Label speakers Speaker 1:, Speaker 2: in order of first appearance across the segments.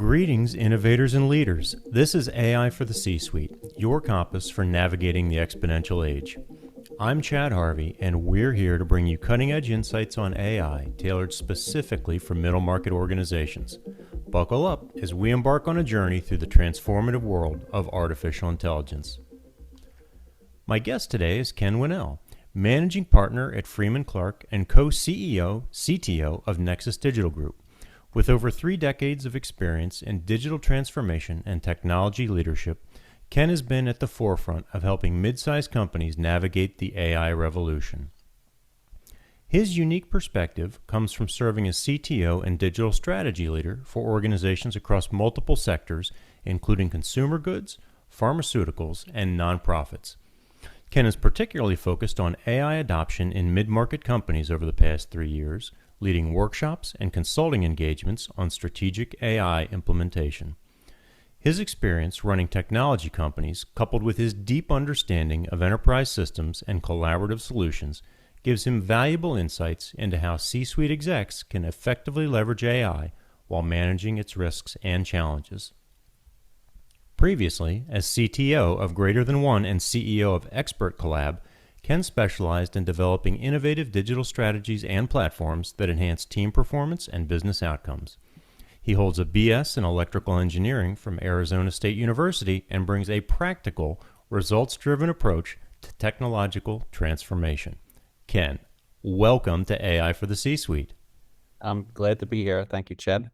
Speaker 1: Greetings, innovators and leaders. This is AI for the C-Suite, your compass for navigating the exponential age. I'm Chad Harvey, and we're here to bring you cutting-edge insights on AI tailored specifically for middle-market organizations. Buckle up as we embark on a journey through the transformative world of artificial intelligence. My guest today is Ken Winell, Managing Partner at Freeman Clarke and Co-CEO, CTO of Nexus Digital Group. With over 3 decades of experience in digital transformation and technology leadership, Ken has been at the forefront of helping mid-sized companies navigate the AI revolution. His unique perspective comes from serving as CTO and digital strategy leader for organizations across multiple sectors, including consumer goods, pharmaceuticals, and nonprofits. Ken is particularly focused on AI adoption in mid-market companies over the past 3 years, leading workshops and consulting engagements on strategic AI implementation. His experience running technology companies, coupled with his deep understanding of enterprise systems and collaborative solutions, gives him valuable insights into how C-suite execs can effectively leverage AI while managing its risks and challenges. Previously, as CTO of Greater Than One and CEO of Expert Collab, Ken specialized in developing innovative digital strategies and platforms that enhance team performance and business outcomes. He holds a BS in electrical engineering from Arizona State University and brings a practical, results-driven approach to technological transformation. Ken, welcome to AI for the C-Suite.
Speaker 2: I'm glad to be here. Thank you, Chad.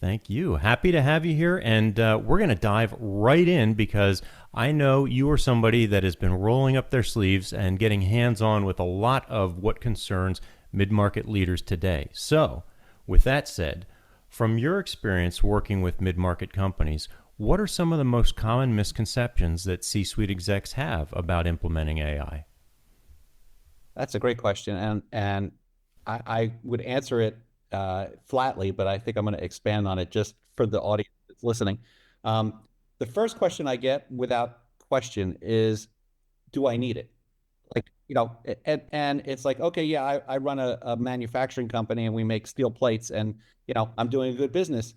Speaker 1: Thank you. Happy to have you here, and we're going to dive right in because I know you are somebody that has been rolling up their sleeves and getting hands-on with a lot of what concerns mid-market leaders today. So, with that said, from your experience working with mid-market companies, what are some of the most common misconceptions that C-suite execs have about implementing AI?
Speaker 2: That's a great question, and I would answer it flatly, but I think I'm going to expand on it just for the audience that's listening. The first question I get without question is, do I need it? And it's like, okay, yeah, I run a manufacturing company and we make steel plates and, I'm doing a good business.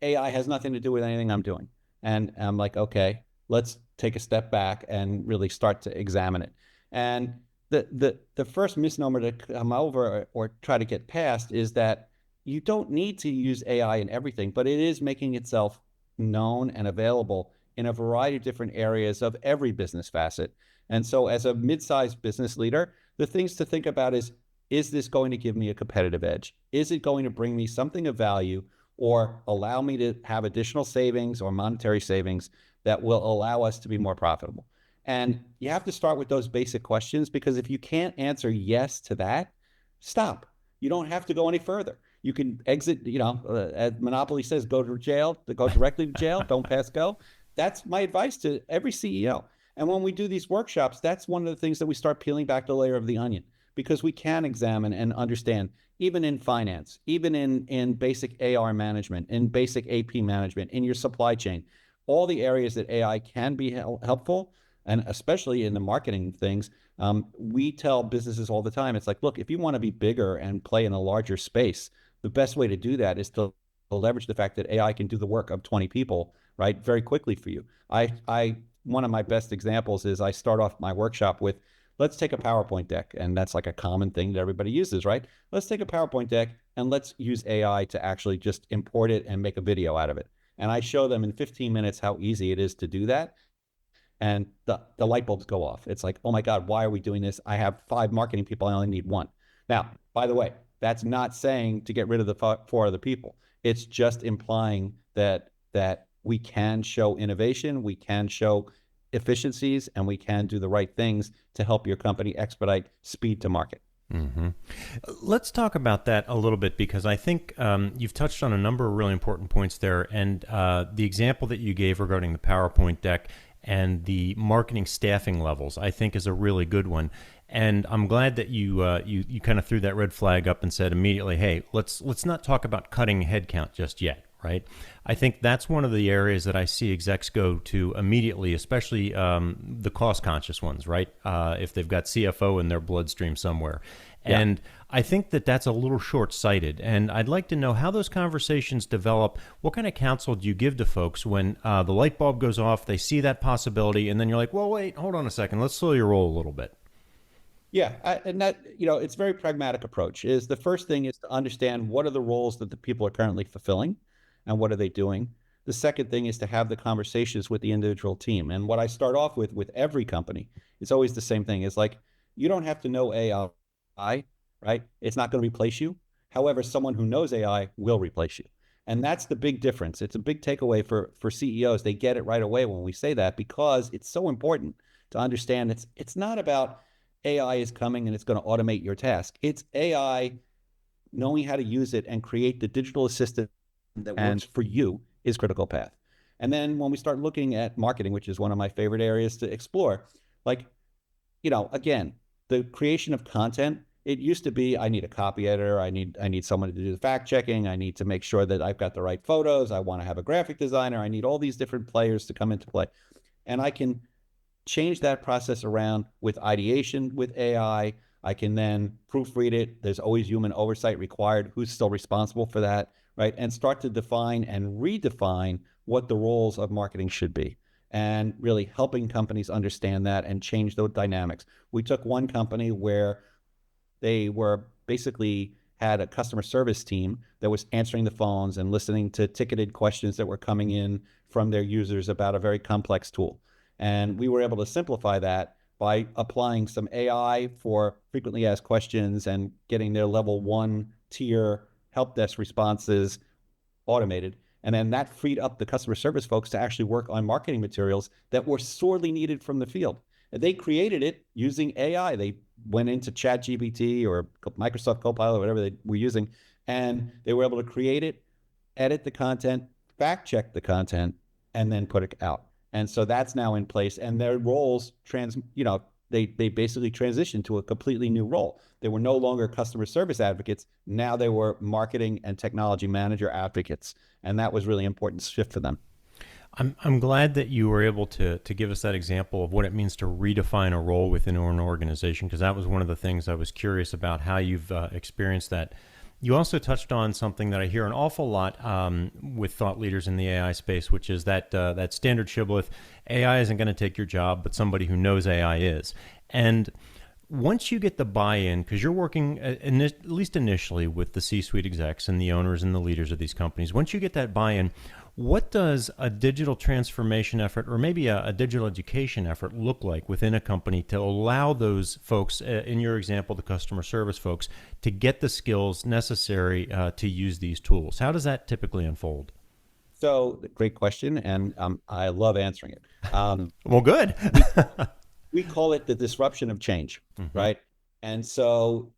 Speaker 2: AI has nothing to do with anything I'm doing. And I'm like, okay, let's take a step back and really start to examine it. And the first misnomer to come over or try to get past is that you don't need to use AI in everything, but it is making itself known and available in a variety of different areas of every business facet. And so as a mid-sized business leader, the things to think about is this going to give me a competitive edge? Is it going to bring me something of value or allow me to have additional savings or monetary savings that will allow us to be more profitable? And you have to start with those basic questions, because if you can't answer yes to that, stop. You don't have to go any further. You can exit, as Monopoly says, go to jail, go directly to jail, don't pass go. That's my advice to every CEO. And when we do these workshops, that's one of the things that we start peeling back the layer of the onion, because we can examine and understand, even in finance, even in basic AR management, in basic AP management, in your supply chain, all the areas that AI can be helpful, and especially in the marketing things. We tell businesses all the time, it's like, look, if you want to be bigger and play in a larger space, the best way to do that is to leverage the fact that AI can do the work of 20 people, right, very quickly for you. One of my best examples is I start off my workshop with, let's take a PowerPoint deck, and that's like a common thing that everybody uses, right? Let's take a PowerPoint deck and let's use AI to actually just import it and make a video out of it. And I show them in 15 minutes how easy it is to do that. And the light bulbs go off. It's like, oh my God, why are we doing this? I have 5 marketing people, I only need 1. Now, by the way, that's not saying to get rid of the 4 other people. It's just implying that we can show innovation, we can show efficiencies, and we can do the right things to help your company expedite speed to market.
Speaker 1: Mm-hmm. Let's talk about that a little bit, because I think you've touched on a number of really important points there. And the example that you gave regarding the PowerPoint deck and the marketing staffing levels, I think, is a really good one. And I'm glad that you kind of threw that red flag up and said immediately, hey, let's not talk about cutting headcount just yet, right? I think that's one of the areas that I see execs go to immediately, especially the cost conscious ones, right? If they've got CFO in their bloodstream somewhere.
Speaker 2: Yeah.
Speaker 1: And I think that that's a little short sighted. And I'd like to know how those conversations develop. What kind of counsel do you give to folks when the light bulb goes off, they see that possibility, and then you're like, well, wait, hold on a second, let's slow your roll a little bit?
Speaker 2: Yeah, and that, it's a very pragmatic approach. Is the first thing is to understand what are the roles that the people are currently fulfilling and what are they doing. The second thing is to have the conversations with the individual team. And what I start off with every company, it's always the same thing. It's like, you don't have to know AI, right? It's not going to replace you. However, someone who knows AI will replace you. And that's the big difference. It's a big takeaway for CEOs. They get it right away when we say that, because it's so important to understand it's not about AI is coming and it's going to automate your task. It's AI knowing how to use it and create the digital assistant that works for you is critical path. And then when we start looking at marketing, which is one of my favorite areas to explore, like, again, the creation of content, it used to be, I need a copy editor, I need someone to do the fact checking, I need to make sure that I've got the right photos, I want to have a graphic designer, I need all these different players to come into play. And I can change that process around with ideation with AI. I can then proofread it. There's always human oversight required. Who's still responsible for that, right? And start to define and redefine what the roles of marketing should be, and really helping companies understand that and change those dynamics. We took one company where they were basically had a customer service team that was answering the phones and listening to ticketed questions that were coming in from their users about a very complex tool. And we were able to simplify that by applying some AI for frequently asked questions and getting their level 1 tier help desk responses automated. And then that freed up the customer service folks to actually work on marketing materials that were sorely needed from the field. And they created it using AI. They went into ChatGPT or Microsoft Copilot, whatever they were using, and they were able to create it, edit the content, fact check the content, and then put it out. And so that's now in place, and their roles they basically transitioned to a completely new role. They were no longer customer service advocates. Now they were marketing and technology manager advocates. And that was really important shift for them.
Speaker 1: I'm glad that you were able to give us that example of what it means to redefine a role within an organization, because that was one of the things I was curious about, how you've experienced that. You also touched on something that I hear an awful lot with thought leaders in the AI space, which is that standard shibboleth: AI isn't going to take your job, but somebody who knows AI is. And once you get the buy-in, because you're working at least initially with the C-suite execs and the owners and the leaders of these companies, once you get that buy-in, what does a digital transformation effort, or maybe a digital education effort, look like within a company to allow those folks, in your example, the customer service folks, to get the skills necessary to use these tools? How does that typically unfold?
Speaker 2: So, great question, and I love answering it.
Speaker 1: Well, good.
Speaker 2: We call it the disruption of change, right? And so,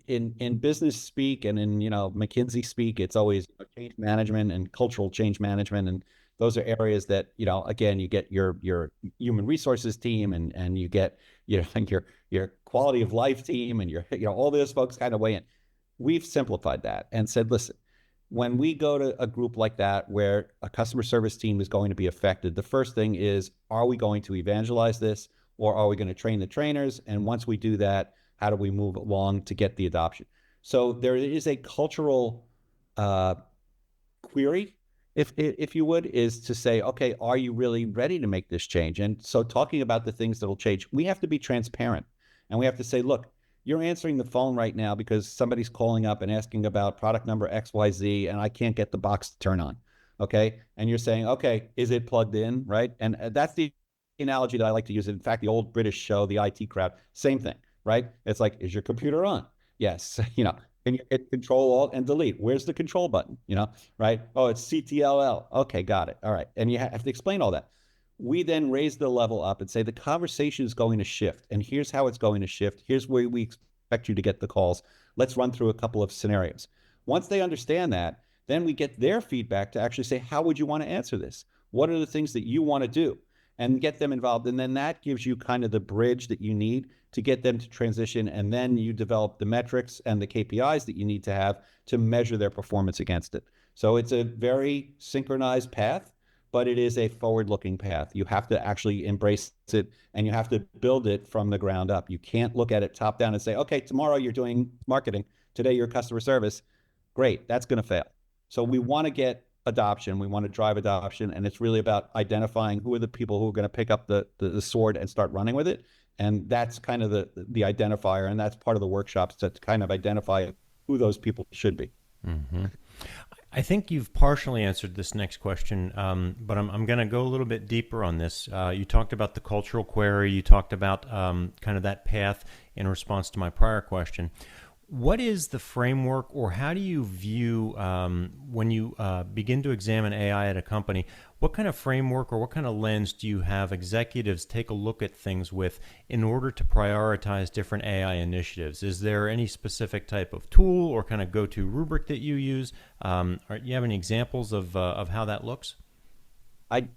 Speaker 2: in business speak and in McKinsey speak, it's always change management and cultural change management, and those are areas that again, you get your human resources team, and you get your quality of life team, and your all those folks kind of weigh in. We've simplified that and said, listen, when we go to a group like that where a customer service team is going to be affected, the first thing is, are we going to evangelize this, or are we going to train the trainers? And once we do that, how do we move along to get the adoption? So there is a cultural query, if you would, is to say, okay, are you really ready to make this change? And so talking about the things that will change, we have to be transparent, and we have to say, look, you're answering the phone right now because somebody's calling up and asking about product number XYZ, and I can't get the box to turn on. Okay. And you're saying, okay, is it plugged in? Right. And that's the analogy that I like to use. In fact, the old British show, the IT Crowd, same thing, right? It's like, is your computer on? Yes. Can you hit Control Alt and Delete? Where's the control button? Right? Oh, it's CTLL. Okay, got it. All right. And you have to explain all that. We then raise the level up and say the conversation is going to shift, and here's how it's going to shift. Here's where we expect you to get the calls. Let's run through a couple of scenarios. Once they understand that, then we get their feedback to actually say, how would you want to answer this? What are the things that you want to do? And get them involved. And then that gives you kind of the bridge that you need to get them to transition. And then you develop the metrics and the KPIs that you need to have to measure their performance against it. So it's a very synchronized path, but it is a forward-looking path. You have to actually embrace it, and you have to build it from the ground up. You can't look at it top down and say, okay, tomorrow you're doing marketing, today you're customer service. Great, that's going to fail. So we want to get adoption. We want to drive adoption, and it's really about identifying who are the people who are going to pick up the sword and start running with it. And that's kind of the identifier, and that's part of the workshops to kind of identify who those people should be.
Speaker 1: Mm-hmm. I think you've partially answered this next question, but I'm going to go a little bit deeper on this. You talked about the cultural query. You talked about kind of that path in response to my prior question. What is the framework, or how do you view when you begin to examine AI at a company? What kind of framework or what kind of lens do you have executives take a look at things with in order to prioritize different AI initiatives? Is there any specific type of tool or kind of go-to rubric that you use? Do you have any examples of how that looks?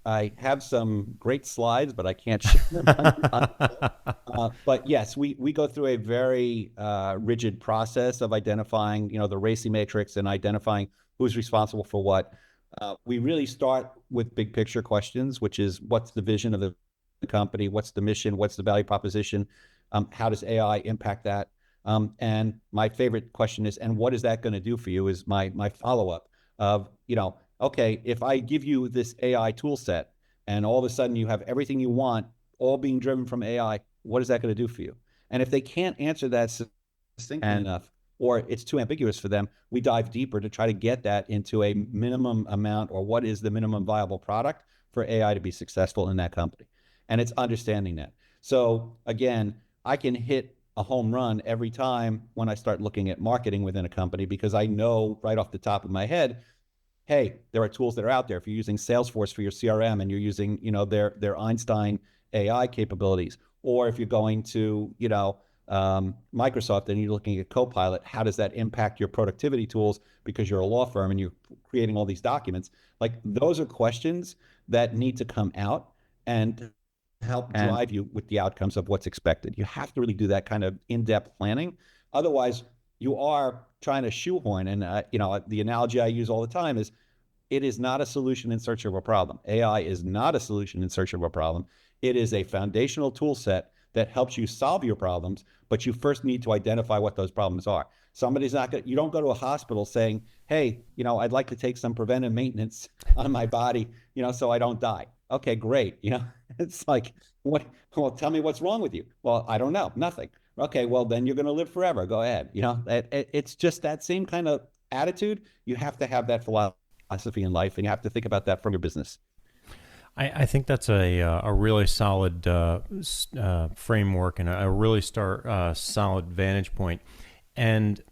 Speaker 2: I have some great slides, but I can't share them. But yes, we go through a very rigid process of identifying, the RACI matrix and identifying who's responsible for what. We really start with big picture questions, which is what's the vision of the company, what's the mission, what's the value proposition, how does AI impact that? And my favorite question is, and what is that going to do for you? Is my follow up of, okay, if I give you this AI tool set and all of a sudden you have everything you want, all being driven from AI, what is that going to do for you? And if they can't answer that succinctly enough, or it's too ambiguous for them, we dive deeper to try to get that into a minimum amount, or what is the minimum viable product for AI to be successful in that company. And it's understanding that. So again, I can hit a home run every time when I start looking at marketing within a company, because I know right off the top of my head, hey, there are tools that are out there. If you're using Salesforce for your CRM and you're using, their Einstein AI capabilities, or if you're going to, Microsoft and you're looking at Copilot, how does that impact your productivity tools because you're a law firm and you're creating all these documents? Like, those are questions that need to come out and help drive you with the outcomes of what's expected. You have to really do that kind of in-depth planning. Otherwise, you are trying to shoehorn. And, the analogy I use all the time is, it is not a solution in search of a problem. AI is not a solution in search of a problem. It is a foundational tool set that helps you solve your problems, but you first need to identify what those problems are. Somebody's not going to, you don't go to a hospital saying, hey, I'd like to take some preventive maintenance on my body, so I don't die. Okay, great. It's like, what? Well, tell me what's wrong with you. Well, I don't know, nothing. Okay, well, then you're going to live forever. Go ahead. It's just that same kind of attitude. You have to have that philosophy in life, and you have to think about that from your business.
Speaker 1: I think that's a really solid framework and a really solid vantage point. And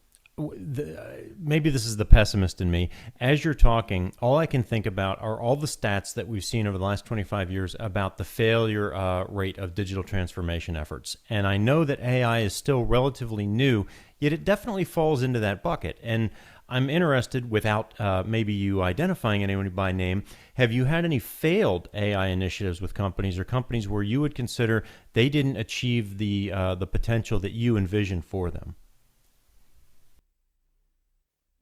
Speaker 1: maybe this is the pessimist in me. As you're talking, all I can think about are all the stats that we've seen over the last 25 years about the failure rate of digital transformation efforts. And I know that AI is still relatively new, yet it definitely falls into that bucket. And I'm interested, without maybe you identifying anyone by name, have you had any failed AI initiatives with companies, or companies where you would consider they didn't achieve the potential that you envisioned for them?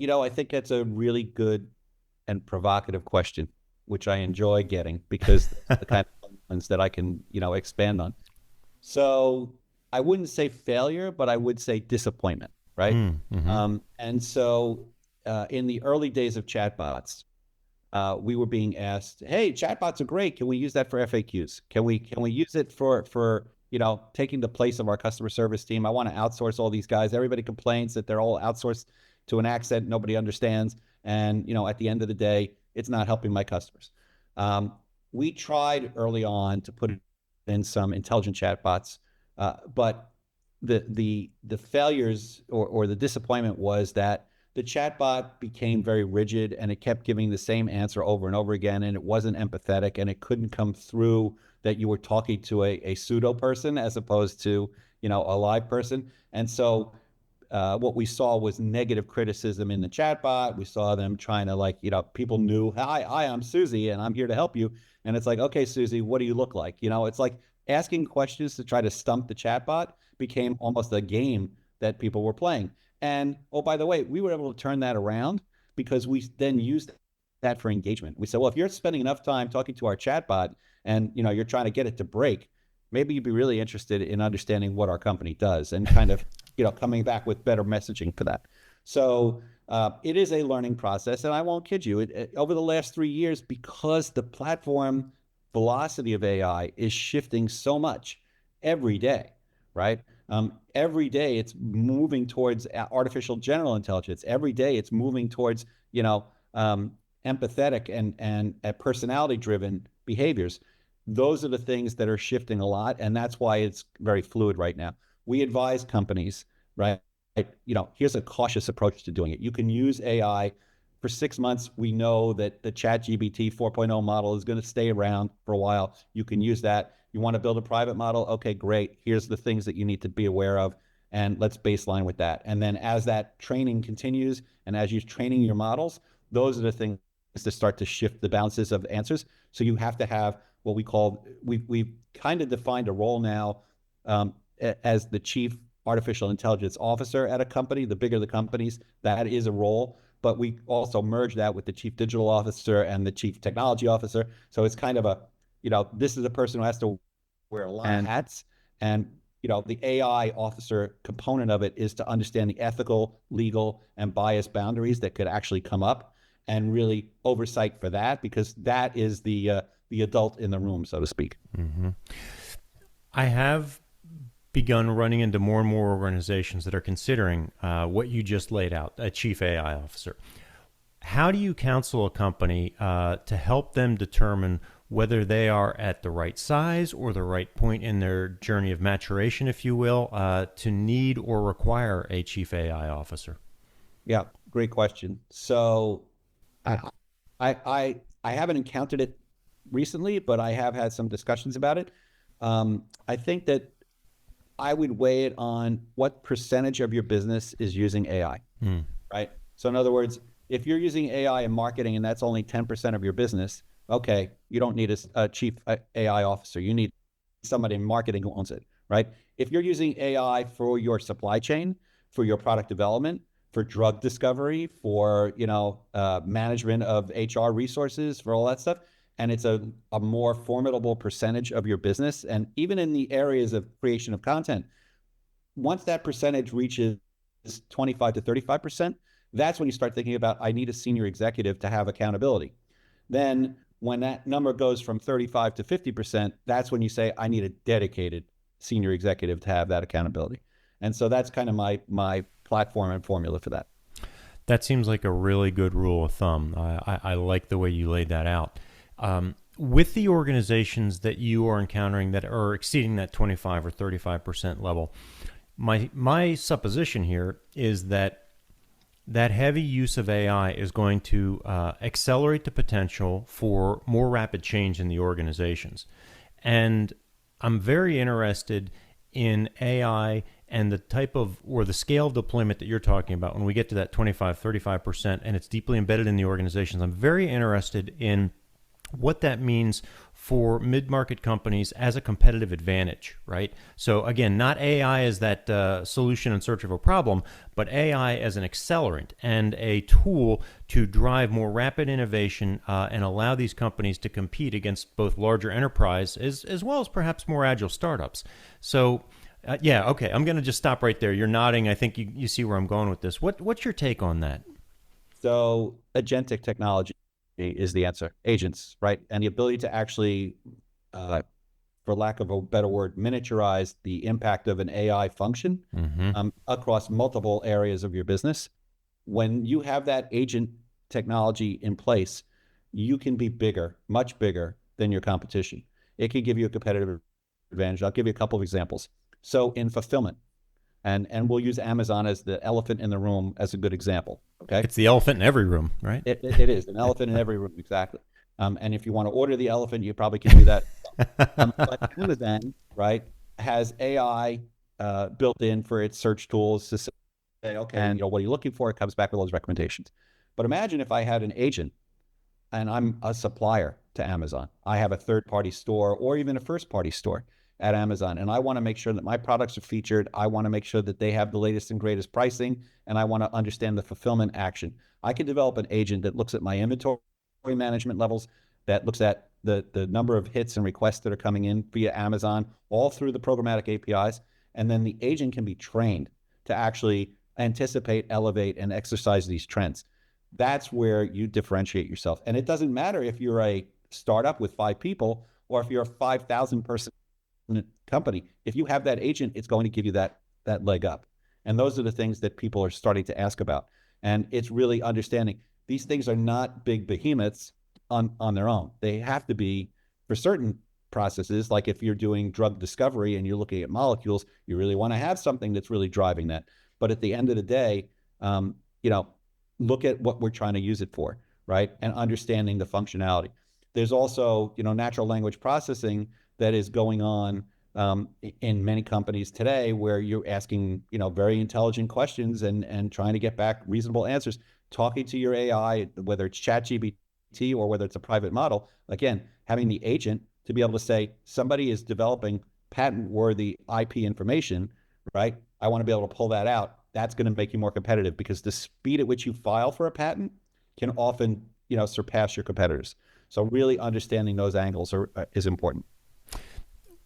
Speaker 2: I think that's a really good and provocative question, which I enjoy getting, because that's the kind of ones that I can, expand on. So I wouldn't say failure, but I would say disappointment, right? And so in the early days of chatbots, we were being asked, "Hey, chatbots are great. Can we use that for FAQs? Can we use it for taking the place of our customer service team? I want to outsource all these guys. Everybody complains that they're all outsourced to an accent nobody understands, and at the end of the day, it's not helping my customers." We tried early on to put in some intelligent chatbots, but the failures, or the disappointment, was that the chatbot became very rigid, and it kept giving the same answer over and over again, and it wasn't empathetic, and it couldn't come through that you were talking to a pseudo person as opposed to a live person. And so what we saw was negative criticism in the chatbot. We saw them trying to, people knew, hi, I'm Susie and I'm here to help you. And it's like, okay, Susie, what do you look like? It's like asking questions to try to stump the chatbot became almost a game that people were playing. And, oh, by the way, we were able to turn that around. because we then use that for engagement. We say, well, if you're spending enough time talking to our chatbot and you're trying to get it to break, maybe you'd be really interested in understanding what our company does and kind of coming back with better messaging for that. So it is a learning process, and I won't kid you, over the last 3 years, because the platform velocity of AI is shifting so much every day, right? Every day it's moving towards artificial general intelligence. Every day it's moving towards, empathetic and personality-driven behaviors. Those are the things that are shifting a lot, and that's why it's very fluid right now. We advise companies, right? Here's a cautious approach to doing it. You can use AI for 6 months. We know that the ChatGPT 4.0 model is going to stay around for a while. You can use that. You want to build a private model? Okay, great. Here's the things that you need to be aware of, and let's baseline with that. And then as that training continues, and as you're training your models, those are the things to start to shift the balances of answers. So you have to have what we've kind of defined a role now as the chief artificial intelligence officer at a company. The bigger the companies, that is a role, but we also merge that with the chief digital officer and the chief technology officer. So it's kind of this is a person who has to wear a lot of hats. And the AI officer component of it is to understand the ethical, legal, and bias boundaries that could actually come up, and really oversight for that, because that is the adult in the room, so to speak.
Speaker 1: Mm-hmm. I have begun running into more and more organizations that are considering what you just laid out, a chief AI officer. How do you counsel a company to help them determine whether they are at the right size or the right point in their journey of maturation, if you will, to need or require a chief AI officer?
Speaker 2: Yeah, great question. So I haven't encountered it recently, but I have had some discussions about it. I think that I would weigh it on what percentage of your business is using AI, right? So in other words, if you're using AI in marketing and that's only 10% of your business, okay, you don't need a chief AI officer. You need somebody in marketing who owns it, right? If you're using AI for your supply chain, for your product development, for drug discovery, for management of HR resources, for all that stuff, and it's a more formidable percentage of your business, and even in the areas of creation of content, once that percentage reaches 25 to 35%, that's when you start thinking about, I need a senior executive to have accountability. Then when that number goes from 35 to 50%, that's when you say, I need a dedicated senior executive to have that accountability. And so that's kind of my platform and formula for that.
Speaker 1: That seems like a really good rule of thumb. I like the way you laid that out. With the organizations that you are encountering that are exceeding that 25 or 35% level, my supposition here is that heavy use of AI is going to accelerate the potential for more rapid change in the organizations. And I'm very interested in AI and the type of, or the scale of deployment that you're talking about when we get to that 25, 35%, and it's deeply embedded in the organizations. I'm very interested in what that means for mid-market companies as a competitive advantage, right? So again, not AI as that solution in search of a problem, but AI as an accelerant and a tool to drive more rapid innovation and allow these companies to compete against both larger enterprise as well as perhaps more agile startups. So yeah, okay, I'm going to just stop right there. You're nodding. I think you see where I'm going with this. What's your take on that?
Speaker 2: So agentic technology is the answer. Agents, right? And the ability to actually, for lack of a better word, miniaturize the impact of an AI function across multiple areas of your business. When you have that agent technology in place, you can be bigger, much bigger than your competition. It can give you a competitive advantage. I'll give you a couple of examples. So in fulfillment, and we'll use Amazon as the elephant in the room as a good example. Okay,
Speaker 1: it's the elephant in every room, right?
Speaker 2: It is an elephant in every room, exactly. And if you want to order the elephant, you probably can do that. But Amazon, right, has AI built in for its search tools to say, okay, what are you looking for? It comes back with all those recommendations. But imagine if I had an agent and I'm a supplier to Amazon. I have a third-party store or even a first-party store. at Amazon, and I want to make sure that my products are featured. I want to make sure that they have the latest and greatest pricing, and I want to understand the fulfillment action. I can develop an agent that looks at my inventory management levels, that looks at the number of hits and requests that are coming in via Amazon, all through the programmatic APIs. And then the agent can be trained to actually anticipate, elevate, and exercise these trends. That's where you differentiate yourself. And it doesn't matter if you're a startup with 5 people or if you're a 5,000 person company. If you have that agent, it's going to give you that leg up. And those are the things that people are starting to ask about. And it's really understanding these things are not big behemoths on their own. They have to be for certain processes. Like if you're doing drug discovery and you're looking at molecules, you really want to have something that's really driving that. But at the end of the day, look at what we're trying to use it for, right? And understanding the functionality. There's also, natural language processing that is going on in many companies today, where you're asking, very intelligent questions and trying to get back reasonable answers, talking to your AI, whether it's ChatGPT or whether it's a private model. Again, having the agent to be able to say, somebody is developing patent-worthy IP information, right? I want to be able to pull that out. That's going to make you more competitive, because the speed at which you file for a patent can often, surpass your competitors. So really understanding those angles is important.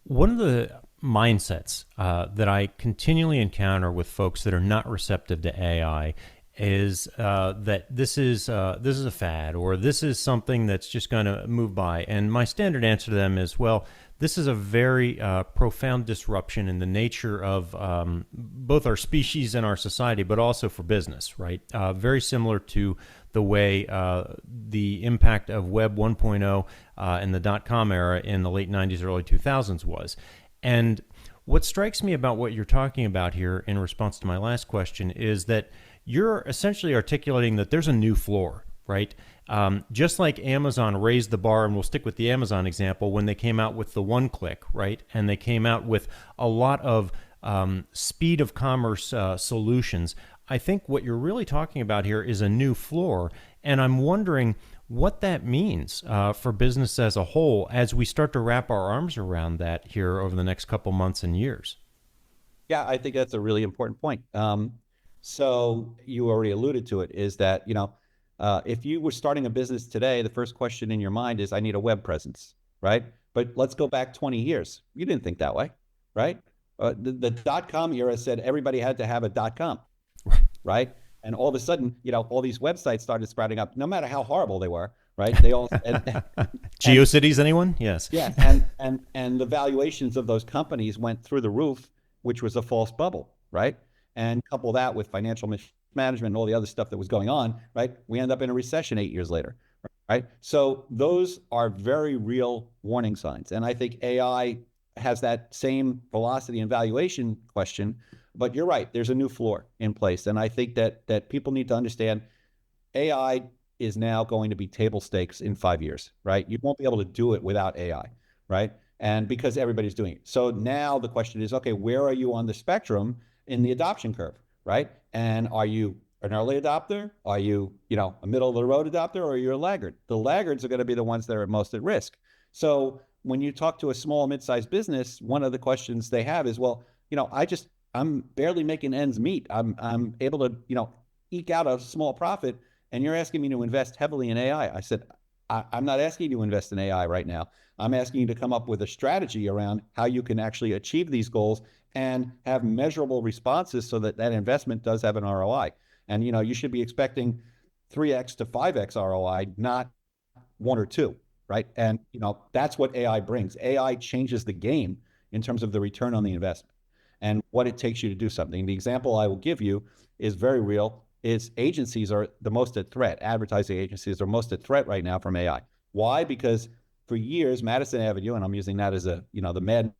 Speaker 1: One of the mindsets that I continually encounter with folks that are not receptive to AI is that this is a fad, or this is something that's just going to move by. And my standard answer to them is, well, this is a very profound disruption in the nature of both our species and our society, but also for business, right? Very similar to the way the impact of Web 1.0 and the dot-com era in the late 90s, early 2000s was. And what strikes me about what you're talking about here in response to my last question is that you're essentially articulating that there's a new floor, right? Just like Amazon raised the bar, and we'll stick with the Amazon example, when they came out with the one-click, right? And they came out with a lot of speed of commerce solutions. I think what you're really talking about here is a new floor, and I'm wondering what that means for business as a whole as we start to wrap our arms around that here over the next couple months and years.
Speaker 2: Yeah, I think that's a really important point. So you already alluded to it, is that, if you were starting a business today, the first question in your mind is, I need a web presence, right? But let's go back 20 years. You didn't think that way, right? The dot-com era said everybody had to have a .com, right? And all of a sudden, all these websites started sprouting up, no matter how horrible they were, right? They all
Speaker 1: GeoCities, anyone? Yes.
Speaker 2: Yeah, and the valuations of those companies went through the roof, which was a false bubble, right? And couple that with financial mismanagement and all the other stuff that was going on, right? We end up in a recession 8 years later, right? So those are very real warning signs. And I think AI has that same velocity and valuation question, but you're right, there's a new floor in place. And I think that people need to understand AI is now going to be table stakes in 5 years, right? You won't be able to do it without AI, right? And because everybody's doing it. So now the question is, okay, where are you on the spectrum in the adoption curve, right? And are you an early adopter? Are you, a middle of the road adopter, or are you a laggard? The laggards are going to be the ones that are most at risk. So when you talk to a small, mid-sized business, one of the questions they have is, well, I'm barely making ends meet. I'm able to, eke out a small profit, and you're asking me to invest heavily in AI. I said, I'm not asking you to invest in AI right now. I'm asking you to come up with a strategy around how you can actually achieve these goals and have measurable responses so that investment does have an ROI. And, you should be expecting 3x to 5x ROI, not 1 or 2, right? And, that's what AI brings. AI changes the game in terms of the return on the investment and what it takes you to do something. The example I will give you is very real. Is agencies are the most at threat. Advertising agencies are most at threat right now from AI. Why? Because for years, Madison Avenue, and I'm using that as the Mad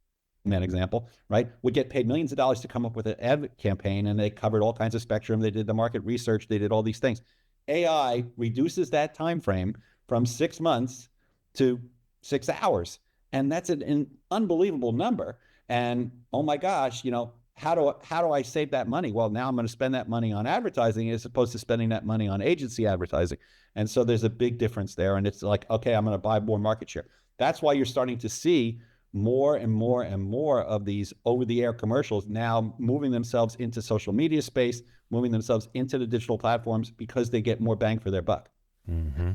Speaker 2: Men example, right, would get paid millions of dollars to come up with an ad campaign, and they covered all kinds of spectrum. They did the market research. They did all these things. AI reduces that time frame from 6 months to 6 hours, and that's an unbelievable number. And oh my gosh, how do I save that money? Well, now I'm going to spend that money on advertising as opposed to spending that money on agency advertising. And so there's a big difference there. And it's like, okay, I'm going to buy more market share. That's why you're starting to see more and more and more of these over-the-air commercials now moving themselves into social media space, moving themselves into the digital platforms because they get more bang for their buck.
Speaker 1: Mm-hmm.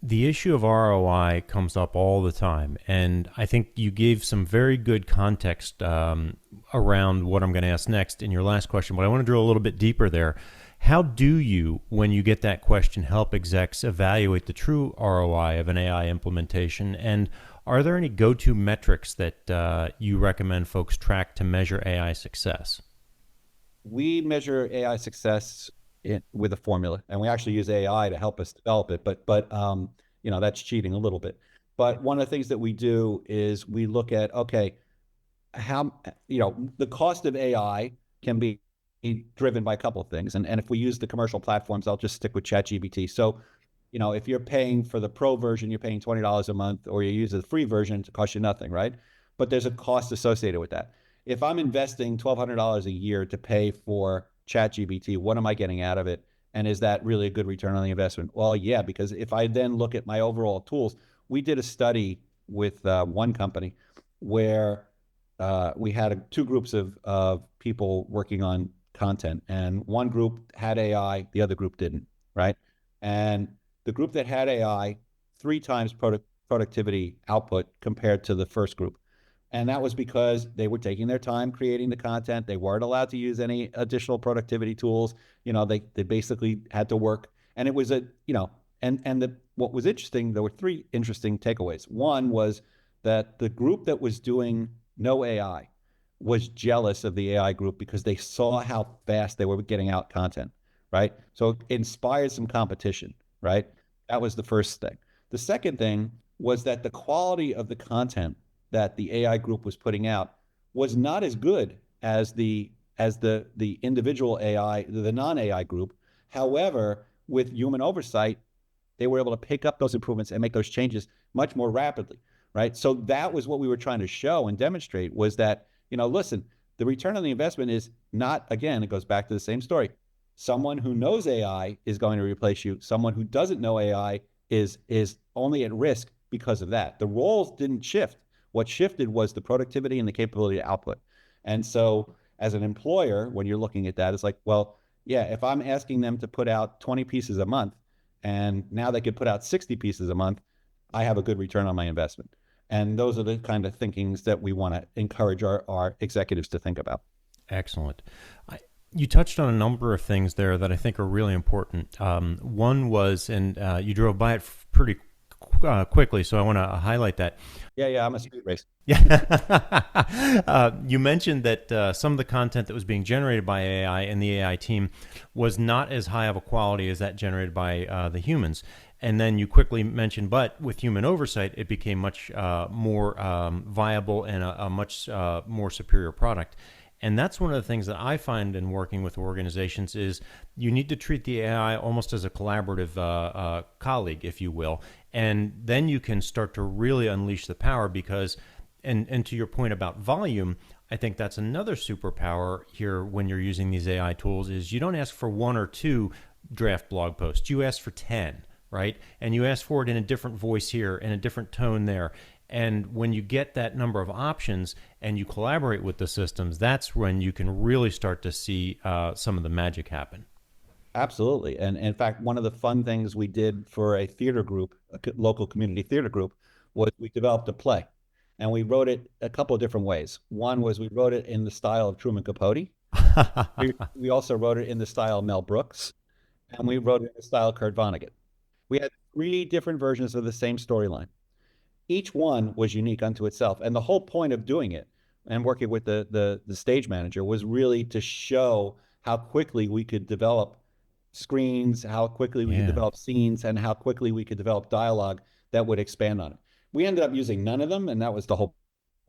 Speaker 1: The issue of ROI comes up all the time, and I think you gave some very good context around what I'm going to ask next in your last question, but I want to drill a little bit deeper there. How do you, when you get that question, help execs evaluate the true ROI of an AI implementation? And are there any go-to metrics that you recommend folks track to measure AI success?
Speaker 2: We measure AI success with a formula, and we actually use AI to help us develop it. But that's cheating a little bit. But one of the things that we do is we look at, okay, how the cost of AI can be driven by a couple of things. And if we use the commercial platforms, I'll just stick with ChatGPT. So, if you're paying for the pro version, you're paying $20 a month, or you use the free version, it costs you nothing, right? But there's a cost associated with that. If I'm investing $1,200 a year to pay for ChatGPT, what am I getting out of it? And is that really a good return on the investment? Well, yeah, because if I then look at my overall tools, we did a study with one company where we had two groups of people working on content, and one group had AI, the other group didn't, right? And the group that had AI, 3 times productivity output compared to the first group. And that was because they were taking their time creating the content. They weren't allowed to use any additional productivity tools. They basically had to work. And it was what was interesting, there were 3 interesting takeaways. One was that the group that was doing no AI was jealous of the AI group because they saw how fast they were getting out content, right? So it inspired some competition, right? That was the first thing. The second thing was that the quality of the content that the AI group was putting out was not as good as the individual AI, the non-AI group. However, with human oversight, they were able to pick up those improvements and make those changes much more rapidly, right? So that was what we were trying to show and demonstrate, was that, listen, the return on the investment is not, again, it goes back to the same story. Someone who knows AI is going to replace you. Someone who doesn't know AI is only at risk because of that. The roles didn't shift. What shifted was the productivity and the capability to output. And so as an employer, when you're looking at that, it's like, well, yeah, if I'm asking them to put out 20 pieces a month, and now they could put out 60 pieces a month, I have a good return on my investment. And those are the kind of thinkings that we want to encourage our executives to think about.
Speaker 1: Excellent. You touched on a number of things there that I think are really important. One was, and you drove by it pretty quickly, so I want to highlight that.
Speaker 2: Yeah, I'm a speed racer.
Speaker 1: Yeah. You mentioned that some of the content that was being generated by AI and the AI team was not as high of a quality as that generated by the humans. And then you quickly mentioned, but with human oversight, it became much more viable and a much more superior product. And that's one of the things that I find in working with organizations is you need to treat the AI almost as a collaborative colleague, if you will. And then you can start to really unleash the power because, and to your point about volume, I think that's another superpower here when you're using these AI tools is you don't ask for 1 or 2 draft blog posts. You ask for 10, right? And you ask for it in a different voice here and a different tone there. And when you get that number of options and you collaborate with the systems, that's when you can really start to see some of the magic happen.
Speaker 2: Absolutely. And in fact, one of the fun things we did for a theater group, a local community theater group, was we developed a play. And we wrote it a couple of different ways. One was we wrote it in the style of Truman Capote. We also wrote it in the style of Mel Brooks. And we wrote it in the style of Kurt Vonnegut. We had 3 different versions of the same storyline. Each one was unique unto itself. And the whole point of doing it and working with the stage manager was really to show how quickly we could develop screens, how quickly we could develop scenes, and how quickly we could develop dialogue that would expand on it. We ended up using none of them, and that was the whole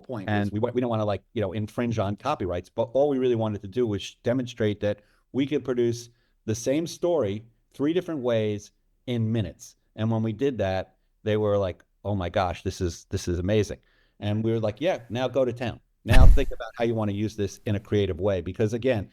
Speaker 2: point. And we don't want to infringe on copyrights, but all we really wanted to do was demonstrate that we could produce the same story 3 different ways in minutes. And when we did that, they were like, oh my gosh, this is amazing. And we were like, yeah, now go to town. Now think about how you want to use this in a creative way. Because again,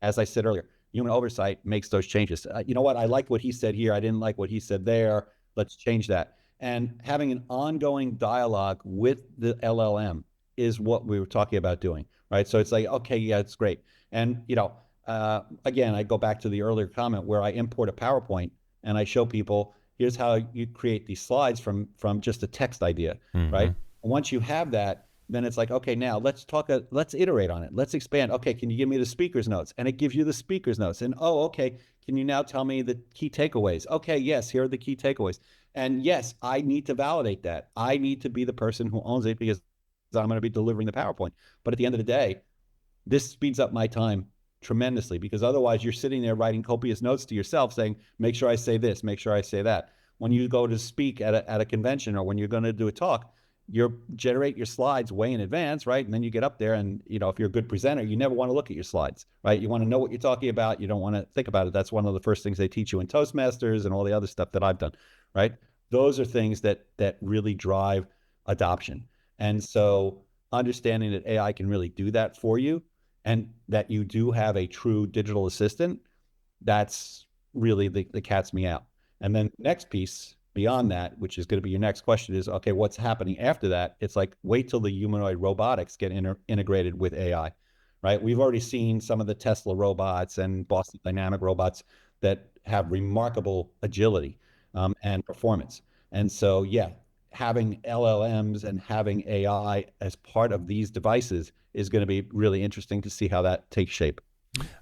Speaker 2: as I said earlier, human oversight makes those changes. You know what? I liked what he said here. I didn't like what he said there. Let's change that. And having an ongoing dialogue with the LLM is what we were talking about doing, right? So it's like, okay, yeah, it's great. And, again, I go back to the earlier comment where I import a PowerPoint and I show people, here's how you create these slides from just a text idea,
Speaker 1: Mm-hmm.
Speaker 2: right? Once you have that, then it's like, okay, now let's iterate on it. Let's expand. Okay, can you give me the speaker's notes? And it gives you the speaker's notes. And oh, okay, can you now tell me the key takeaways? Okay, yes, here are the key takeaways. And yes, I need to validate that. I need to be the person who owns it because I'm going to be delivering the PowerPoint. But at the end of the day, this speeds up my time tremendously because otherwise you're sitting there writing copious notes to yourself saying, make sure I say this, make sure I say that. When you go to speak at a convention or when you're going to do a talk, you generate your slides way in advance, right? And then you get up there and, if you're a good presenter, you never want to look at your slides, right? You want to know what you're talking about. You don't want to think about it. That's one of the first things they teach you in Toastmasters and all the other stuff that I've done, right? Those are things that really drive adoption. And so understanding that AI can really do that for you and that you do have a true digital assistant, that's really the cat's meow. And then the next piece beyond that, which is going to be your next question, is okay, what's happening after that? It's like wait till the humanoid robotics get integrated with AI, right? We've already seen some of the Tesla robots and Boston Dynamic robots that have remarkable agility and performance. And so, yeah, having LLMs and having AI as part of these devices is going to be really interesting to see how that takes shape.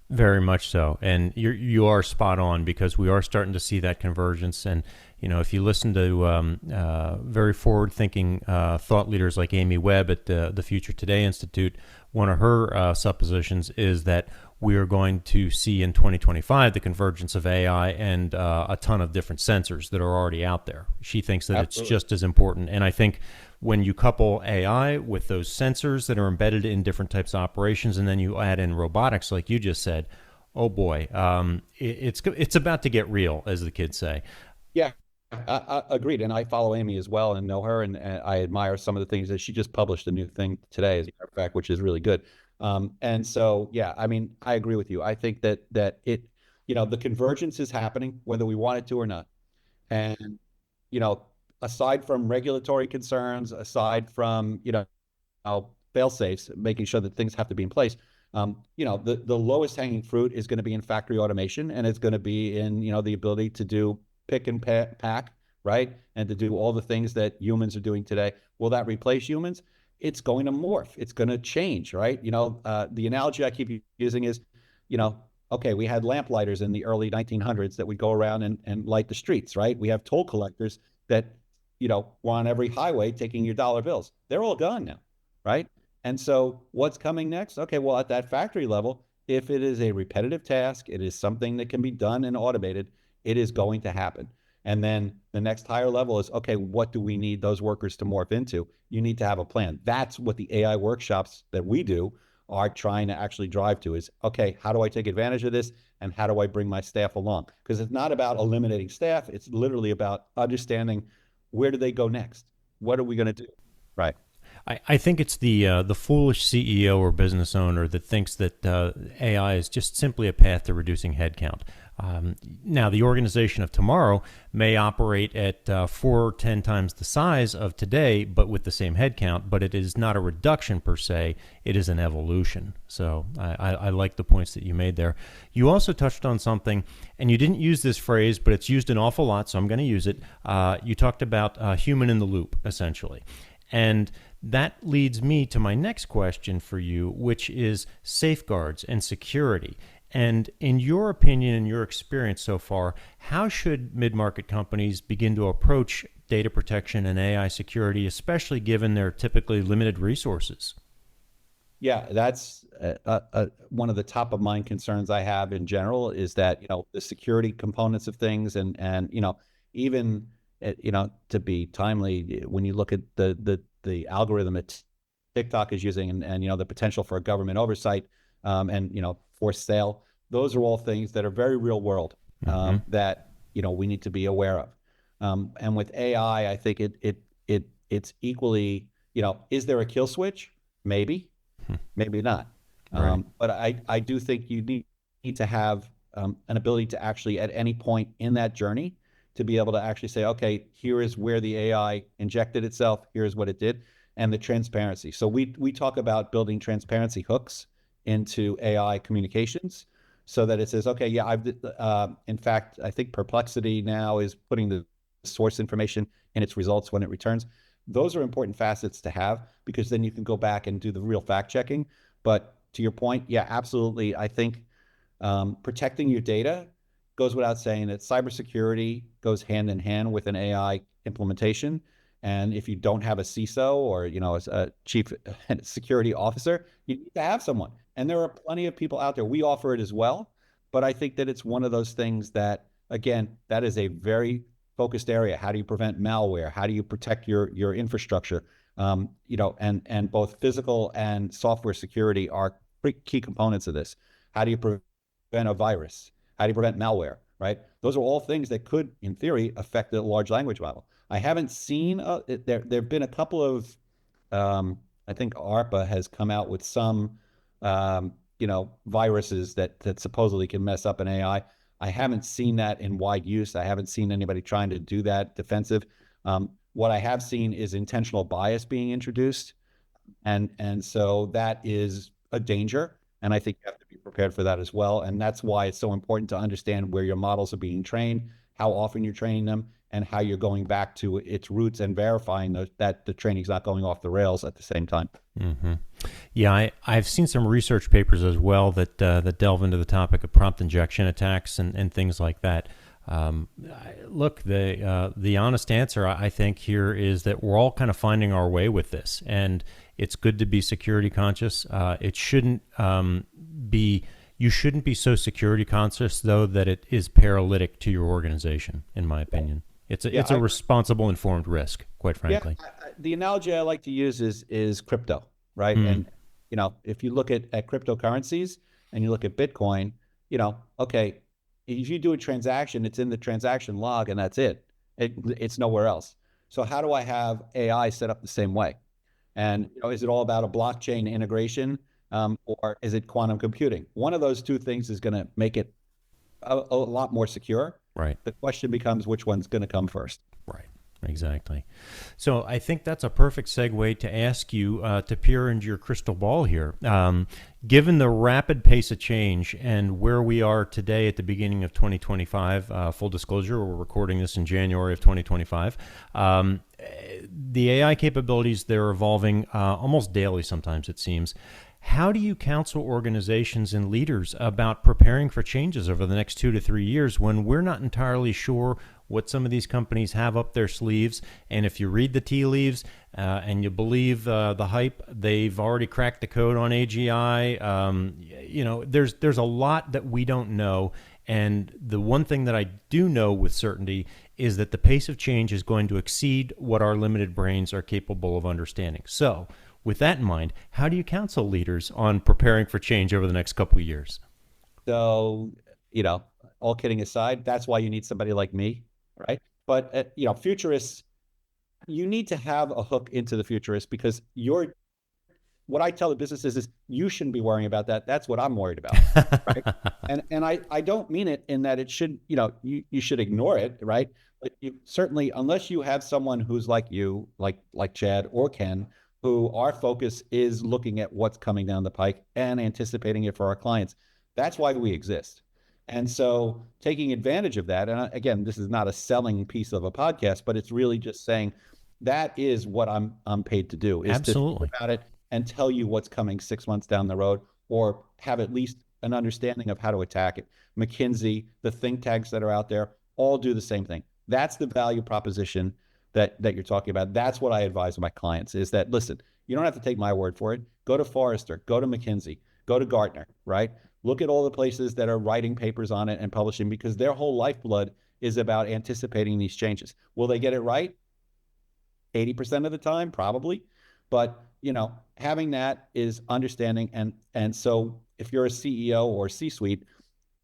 Speaker 1: Very much so, and you are spot on because we are starting to see that convergence. And if you listen to very forward-thinking thought leaders like Amy Webb at the Future Today Institute, one of her suppositions is that we are going to see in 2025 the convergence of AI and a ton of different sensors that are already out there. She thinks that it's
Speaker 2: Absolutely.
Speaker 1: just as important, and I think when you couple AI with those sensors that are embedded in different types of operations, and then you add in robotics, like you just said, oh boy, it's about to get real, as the kids say.
Speaker 2: Yeah, agreed. And I follow Amy as well and know her, and I admire some of the things that she just published a new thing today, as a matter of fact, which is really good. And so, yeah, I mean, I agree with you. I think that the convergence is happening, whether we want it to or not. And you know, aside from regulatory concerns, aside from fail safes, making sure that things have to be in place. The lowest hanging fruit is going to be in factory automation, and it's going to be in the ability to do pick and pack, right, and to do all the things that humans are doing today. Will that replace humans? It's going to morph. It's going to change, right? The analogy I keep using is, okay, we had lamplighters in the early 1900s that would go around and light the streets, right? We have toll collectors that, were on every highway taking your dollar bills. They're all gone now, right? And so what's coming next? Okay, well, at that factory level, if it is a repetitive task, it is something that can be done and automated, it is going to happen. And then the next higher level is, okay, what do we need those workers to morph into? You need to have a plan. That's what the AI workshops that we do are trying to actually drive to is, okay, how do I take advantage of this? And how do I bring my staff along? Because it's not about eliminating staff. It's literally about understanding where do they go next? What are we going to do? Right.
Speaker 1: I think it's the foolish CEO or business owner that thinks that AI is just simply a path to reducing headcount. Now, the organization of tomorrow may operate at 4 or 10 times the size of today, but with the same headcount. But it is not a reduction per se; it is an evolution. So I like the points that you made there. You also touched on something, and you didn't use this phrase, but it's used an awful lot, so I'm going to use it. You talked about human in the loop, essentially. And that leads me to my next question for you, which is safeguards and security. And in your opinion and your experience so far, how should mid-market companies begin to approach data protection and AI security, especially given their typically limited resources?
Speaker 2: Yeah, that's one of the top of mind concerns I have in general is that, the security components of things and even to be timely when you look at the algorithm that TikTok is using and the potential for government oversight and forced sale, those are all things that are very real world
Speaker 1: Mm-hmm.
Speaker 2: that we need to be aware of. And with AI, I think it's equally, is there a kill switch? Maybe, maybe not.
Speaker 1: Right.
Speaker 2: But I do think you need to have an ability to actually, at any point in that journey, to be able to actually say, okay, here is where the AI injected itself, here's what it did, and the transparency. So we talk about building transparency hooks into AI communications so that it says, okay, yeah, in fact, I think Perplexity now is putting the source information in its results when it returns. Those are important facets to have because then you can go back and do the real fact checking. But to your point, yeah, absolutely. I think protecting your data goes without saying that cybersecurity goes hand in hand with an AI implementation. And if you don't have a CISO or, as a chief security officer, you need to have someone. And there are plenty of people out there. We offer it as well. But I think that it's one of those things that, again, that is a very focused area. How do you prevent malware? How do you protect your infrastructure? And both physical and software security are key components of this. How do you prevent a virus? How do you prevent malware? Right? Those are all things that could, in theory, affect the large language model. I haven't seen there've been a couple of I think ARPA has come out with some viruses that supposedly can mess up an AI. I haven't seen that in wide use. I haven't seen anybody trying to do that defensive. What I have seen is intentional bias being introduced, and so that is a danger. And I think you have to be prepared for that as well. And that's why it's so important to understand where your models are being trained, how often you're training them, and how you're going back to its roots and verifying that the training's not going off the rails at the same time.
Speaker 1: Mm-hmm. Yeah, I've seen some research papers as well that delve into the topic of prompt injection attacks and things like that. Look, the honest answer I think here is that we're all kind of finding our way with this, and it's good to be security conscious. It shouldn't be. You shouldn't be so security conscious though that it is paralytic to your organization. In my opinion, it's a responsible, informed risk. Quite frankly,
Speaker 2: the analogy I like to use is crypto, right? And if you look at cryptocurrencies and you look at Bitcoin, okay, if you do a transaction, it's in the transaction log and that's it. It's nowhere else. So how do I have AI set up the same way? And is it all about a blockchain integration, or is it quantum computing? One of those two things is going to make it a lot more secure.
Speaker 1: Right.
Speaker 2: The question becomes which one's going to come first.
Speaker 1: Right. Exactly. So I think that's a perfect segue to ask you to peer into your crystal ball here. Given the rapid pace of change and where we are today at the beginning of 2025, full disclosure, we're recording this in January of 2025. The AI capabilities, they're evolving almost daily sometimes, it seems. How do you counsel organizations and leaders about preparing for changes over the next 2 to 3 years when we're not entirely sure what some of these companies have up their sleeves? And if you read the tea leaves and you believe the hype, they've already cracked the code on AGI. There's a lot that we don't know. And the one thing that I do know with certainty is that the pace of change is going to exceed what our limited brains are capable of understanding. So with that in mind, how do you counsel leaders on preparing for change over the next couple of years?
Speaker 2: So, all kidding aside, that's why you need somebody like me, right? But, futurists, you need to have a hook into the futurists because what I tell the businesses is you shouldn't be worrying about that. That's what I'm worried about, right? And I don't mean it in that it should, you should ignore it, right? But you certainly, unless you have someone who's like you, like Chad or Ken, who our focus is looking at what's coming down the pike and anticipating it for our clients. That's why we exist. And so taking advantage of that, and again, this is not a selling piece of a podcast, but it's really just saying that is what I'm paid to do, is
Speaker 1: Absolutely.
Speaker 2: to think about it and tell you what's coming 6 months down the road, or have at least an understanding of how to attack it. McKinsey, the think tanks that are out there, all do the same thing. That's the value proposition that you're talking about. That's what I advise my clients is that, listen, you don't have to take my word for it. Go to Forrester, go to McKinsey, go to Gartner, right? Look at all the places that are writing papers on it and publishing, because their whole lifeblood is about anticipating these changes. Will they get it right? 80% of the time, probably. But, having that is understanding. And so if you're a CEO or C-suite,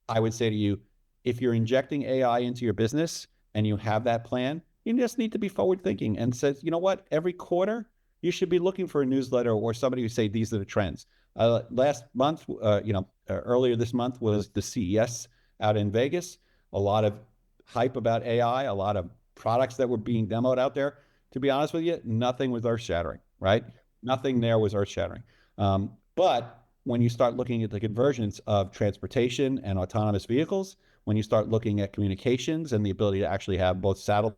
Speaker 2: I would say to you, if you're injecting AI into your business and you have that plan, you just need to be forward thinking and says, you know what, every quarter you should be looking for a newsletter or somebody who say these are the trends. Last month, earlier this month was the CES out in Vegas. A lot of hype about AI, a lot of products that were being demoed out there. To be honest with you, nothing was earth shattering, right? Nothing there was earth shattering. But when you start looking at the convergence of transportation and autonomous vehicles, when you start looking at communications and the ability to actually have both satellite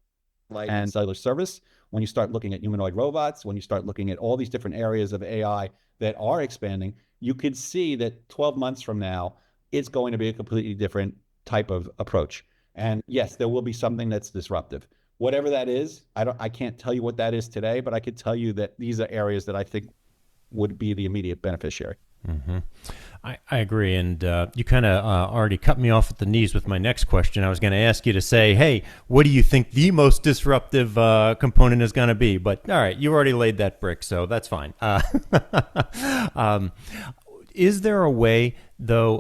Speaker 2: and cellular service, when you start looking at humanoid robots, when you start looking at all these different areas of AI that are expanding, you could see that 12 months from now, it's going to be a completely different type of approach. And yes, there will be something that's disruptive. Whatever that is, I can't tell you what that is today, but I could tell you that these are areas that I think would be the immediate beneficiary.
Speaker 1: Mm-hmm. I agree. And you kind of already cut me off at the knees with my next question. I was going to ask you to say, hey, what do you think the most disruptive component is going to be? But all right, you already laid that brick, so that's fine. Is there a way, though,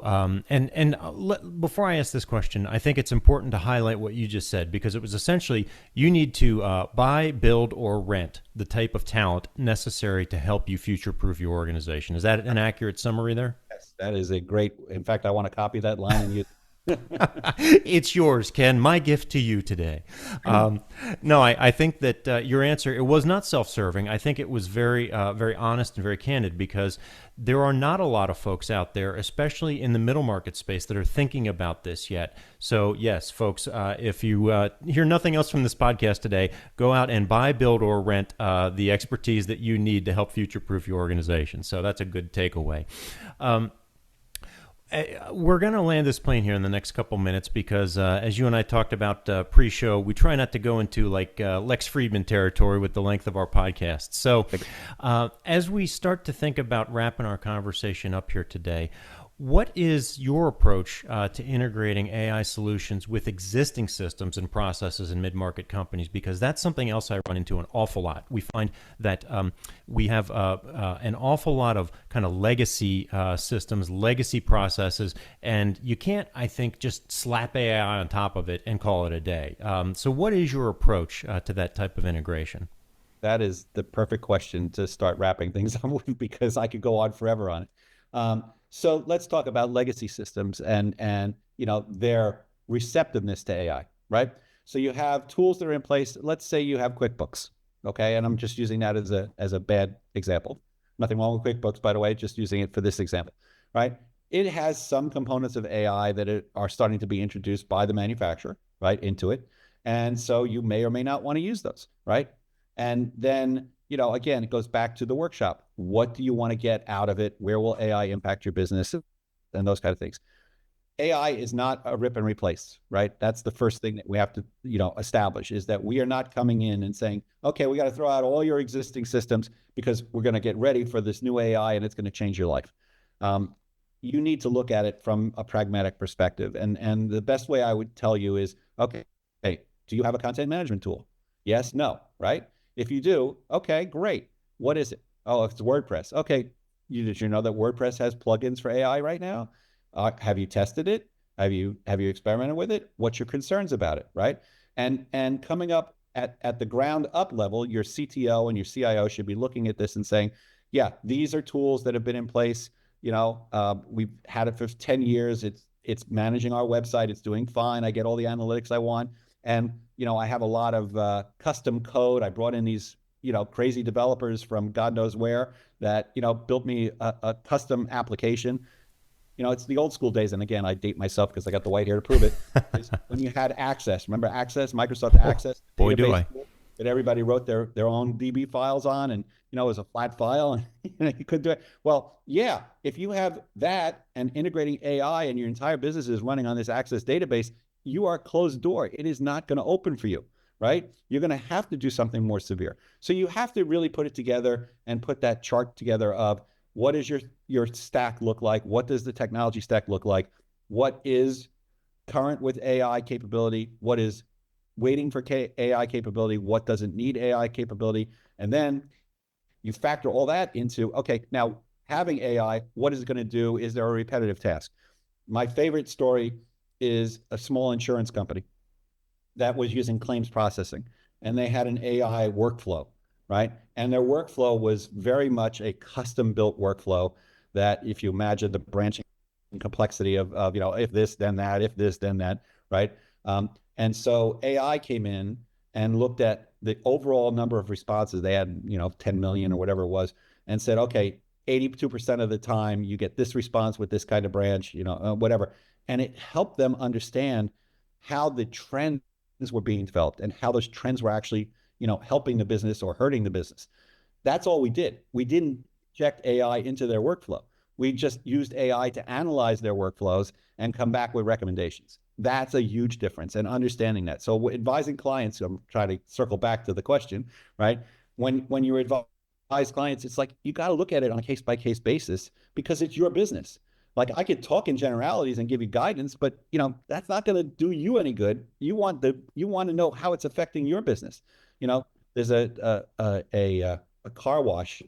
Speaker 1: before I ask this question, I think it's important to highlight what you just said, because it was essentially you need to buy, build, or rent the type of talent necessary to help you future-proof your organization. Is that an accurate summary there?
Speaker 2: Yes, that is a great, in fact, I want to copy that line and use
Speaker 1: It's yours, Ken. My gift to you today. No, I think that your answer, it was not self-serving. I think it was very, very honest and very candid, because there are not a lot of folks out there, especially in the middle market space, that are thinking about this yet. So yes, folks, if you hear nothing else from this podcast today, go out and buy, build, or rent the expertise that you need to help future-proof your organization. So that's a good takeaway. We're going to land this plane here in the next couple minutes because, as you and I talked about pre-show, we try not to go into like Lex Friedman territory with the length of our podcast. So as we start to think about wrapping our conversation up here today, what is your approach to integrating AI solutions with existing systems and processes in mid-market companies? Because that's something else I run into an awful lot. We find that we have an awful lot of kind of legacy systems, legacy processes, and you can't, I think, just slap AI on top of it and call it a day. So what is your approach to that type of integration?
Speaker 2: That is the perfect question to start wrapping things up with, because I could go on forever on it. So let's talk about legacy systems and their receptiveness to AI, right? So you have tools that are in place. Let's say you have QuickBooks, okay? And I'm just using that as a bad example. Nothing wrong with QuickBooks, by the way, just using it for this example, right? It has some components of AI that are starting to be introduced by the manufacturer, right, into it. And so you may or may not want to use those, right? And then, again, it goes back to the workshop. What do you want to get out of it? Where will AI impact your business? And those kind of things. AI is not a rip and replace, right? That's the first thing that we have to, establish, is that we are not coming in and saying, okay, we got to throw out all your existing systems because we're going to get ready for this new AI and it's going to change your life. You need to look at it from a pragmatic perspective. And the best way I would tell you is, okay, hey, do you have a content management tool? Yes, no, right? If you do, okay, great. What is it? Oh, it's WordPress. Okay, did you know that WordPress has plugins for AI right now? Have you tested it? Have you experimented with it? What's your concerns about it, right? And coming up at the ground up level, your CTO and your CIO should be looking at this and saying, yeah, these are tools that have been in place. We've had it for 10 years. It's managing our website. It's doing fine. I get all the analytics I want. And, I have a lot of custom code. I brought in these, crazy developers from God knows where that, built me a custom application. It's the old school days. And again, I date myself because I got the white hair to prove it. When you had Access, remember Access, Microsoft Access?
Speaker 1: Boy, do I.
Speaker 2: That everybody wrote their own DB files on, and it was a flat file, and you couldn't do it. Well, yeah, if you have that and integrating AI and your entire business is running on this Access database, you are closed door. It is not going to open for you, right? You're going to have to do something more severe. So you have to really put it together and put that chart together of what does your stack look like? What does the technology stack look like? What is current with AI capability? What is waiting for AI capability? What doesn't need AI capability? And then you factor all that into, okay, now having AI, what is it going to do? Is there a repetitive task? My favorite story is a small insurance company that was using claims processing, and they had an AI workflow, right? And their workflow was very much a custom-built workflow that, if you imagine the branching complexity of if this, then that, if this, then that, right? And so AI came in and looked at the overall number of responses. They had, 10 million or whatever it was, and said, okay, 82% of the time you get this response with this kind of branch, whatever. And it helped them understand how the trends were being developed and how those trends were actually, helping the business or hurting the business. That's all we did. We didn't inject AI into their workflow. We just used AI to analyze their workflows and come back with recommendations. That's a huge difference, and understanding that. So advising clients, I'm trying to circle back to the question, right? When you advise clients, it's like you got to look at it on a case by case basis because it's your business. Like I could talk in generalities and give you guidance, but that's not going to do you any good. You want to know how it's affecting your business. There's a car wash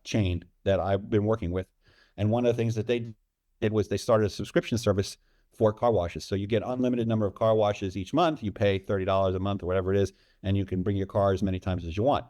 Speaker 2: chain that I've been working with, and one of the things that they did was they started a subscription service for car washes. So you get unlimited number of car washes each month. You pay $30 a month or whatever it is, and you can bring your car as many times as you want.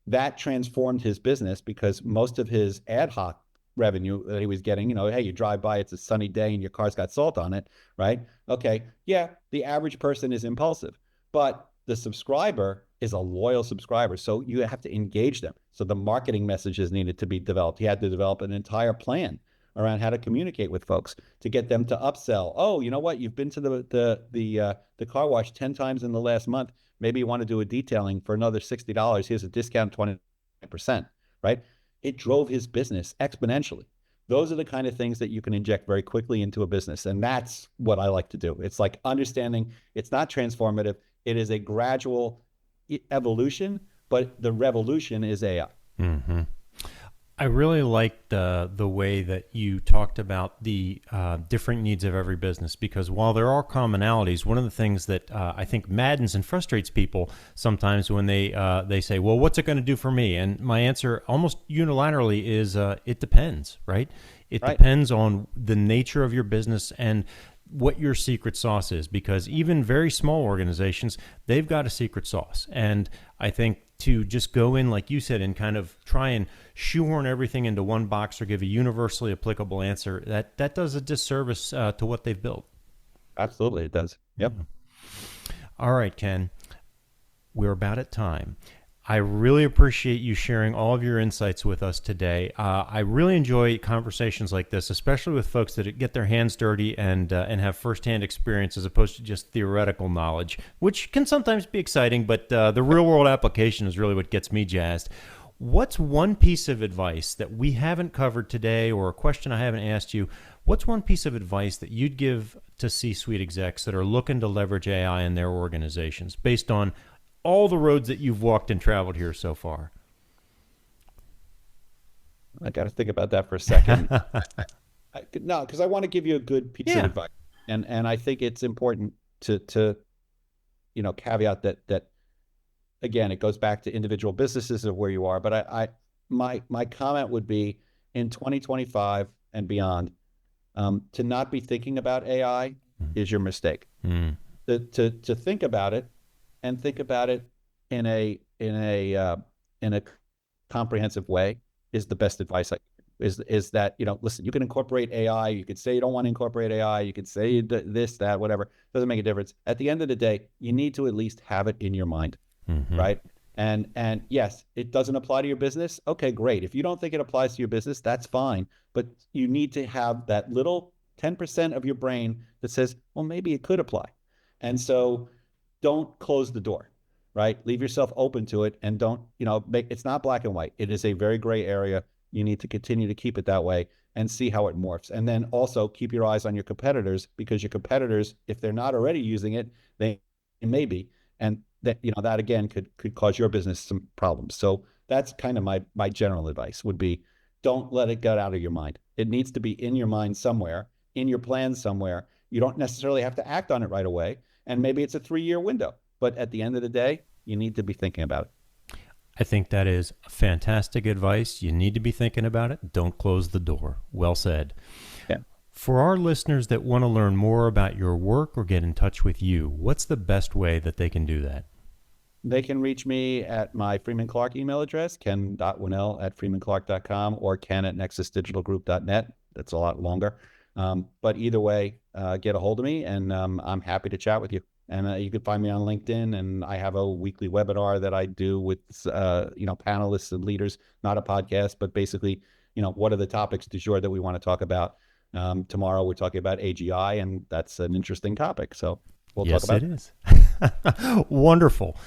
Speaker 2: That transformed his business because most of his ad hoc revenue that he was getting, hey, you drive by, it's a sunny day and your car's got salt on it, right? Okay, yeah, the average person is impulsive, but the subscriber is a loyal subscriber. So you have to engage them. So the marketing messages needed to be developed. He had to develop an entire plan around how to communicate with folks to get them to upsell. Oh, you know what? You've been to the car wash 10 times in the last month. Maybe you want to do a detailing for another $60. Here's a discount 20%, right? It drove his business exponentially. Those are the kind of things that you can inject very quickly into a business. And that's what I like to do. It's like understanding it's not transformative. It is a gradual evolution, but the revolution is AI.
Speaker 1: Mm-hmm. I really liked the way that you talked about the different needs of every business, because while there are commonalities, one of the things that I think maddens and frustrates people sometimes when they say, well, what's it going to do for me? And my answer almost unilaterally is it depends, right? It depends on the nature of your business and what your secret sauce is, because even very small organizations, they've got a secret sauce. And I think to just go in, like you said, and kind of try and shoehorn everything into one box or give a universally applicable answer, that does a disservice to what they've built.
Speaker 2: Absolutely, it does. Yep.
Speaker 1: All right, Ken, we're about at time. I really appreciate you sharing all of your insights with us today. I really enjoy conversations like this, especially with folks that get their hands dirty and have firsthand experience as opposed to just theoretical knowledge, which can sometimes be exciting, but the real-world application is really what gets me jazzed. What's one piece of advice that we haven't covered today, or a question I haven't asked you? What's one piece of advice that you'd give to C-suite execs that are looking to leverage AI in their organizations based on all the roads that you've walked and traveled here so far?
Speaker 2: I got to think about that for a second. No, because I want to give you a good piece of advice, and I think it's important to caveat that again, it goes back to individual businesses of where you are. But my comment would be in 2025 and beyond, to not be thinking about AI is your mistake. To think about it, and think about it in a comprehensive way is the best advice. Is that, listen, you can incorporate AI. You could say you don't want to incorporate AI. You could say this, that, whatever. Doesn't make a difference. At the end of the day, you need to at least have it in your mind, right? And yes, it doesn't apply to your business. Okay, great. If you don't think it applies to your business, that's fine. But you need to have that little 10% of your brain that says, well, maybe it could apply. And so don't close the door, right? Leave yourself open to it, and don't, it's not black and white. It is a very gray area. You need to continue to keep it that way and see how it morphs. And then also keep your eyes on your competitors, because your competitors, if they're not already using it, they may be. And that, that again could cause your business some problems. So that's kind of my general advice would be, don't let it get out of your mind. It needs to be in your mind somewhere, in your plan somewhere. You don't necessarily have to act on it right away. And maybe it's a 3-year window, but at the end of the day, you need to be thinking about it.
Speaker 1: I think that is fantastic advice. You need to be thinking about it. Don't close the door. Well said.
Speaker 2: Yeah.
Speaker 1: For our listeners that want to learn more about your work or get in touch with you, what's the best way that they can do that?
Speaker 2: They can reach me at my Freeman Clarke email address, ken.winell@freemanclarke.com, or ken@nexusdigitalgroup.net. That's a lot longer. But either way, get a hold of me, and I'm happy to chat with you. And you can find me on LinkedIn, and I have a weekly webinar that I do with, panelists and leaders, not a podcast, but basically, what are the topics du jour that we want to talk about? Tomorrow we're talking about AGI, and that's an interesting topic. So we'll talk
Speaker 1: Yes,
Speaker 2: about
Speaker 1: it is. Wonderful.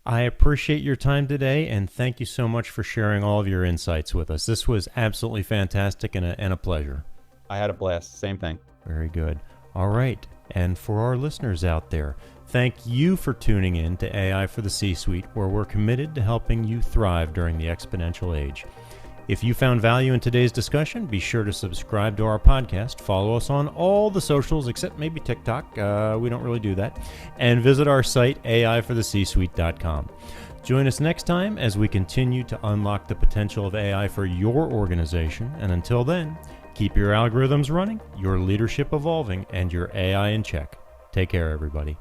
Speaker 1: I appreciate your time today, and thank you so much for sharing all of your insights with us. This was absolutely fantastic and a pleasure.
Speaker 2: I had a blast. Same thing.
Speaker 1: Very good. All right. And for our listeners out there, thank you for tuning in to AI for the C-Suite, where we're committed to helping you thrive during the exponential age. If you found value in today's discussion, be sure to subscribe to our podcast, follow us on all the socials except maybe TikTok. We don't really do that. And visit our site, aifortheCsuite.com. Join us next time as we continue to unlock the potential of AI for your organization. And until then, keep your algorithms running, your leadership evolving, and your AI in check. Take care, everybody.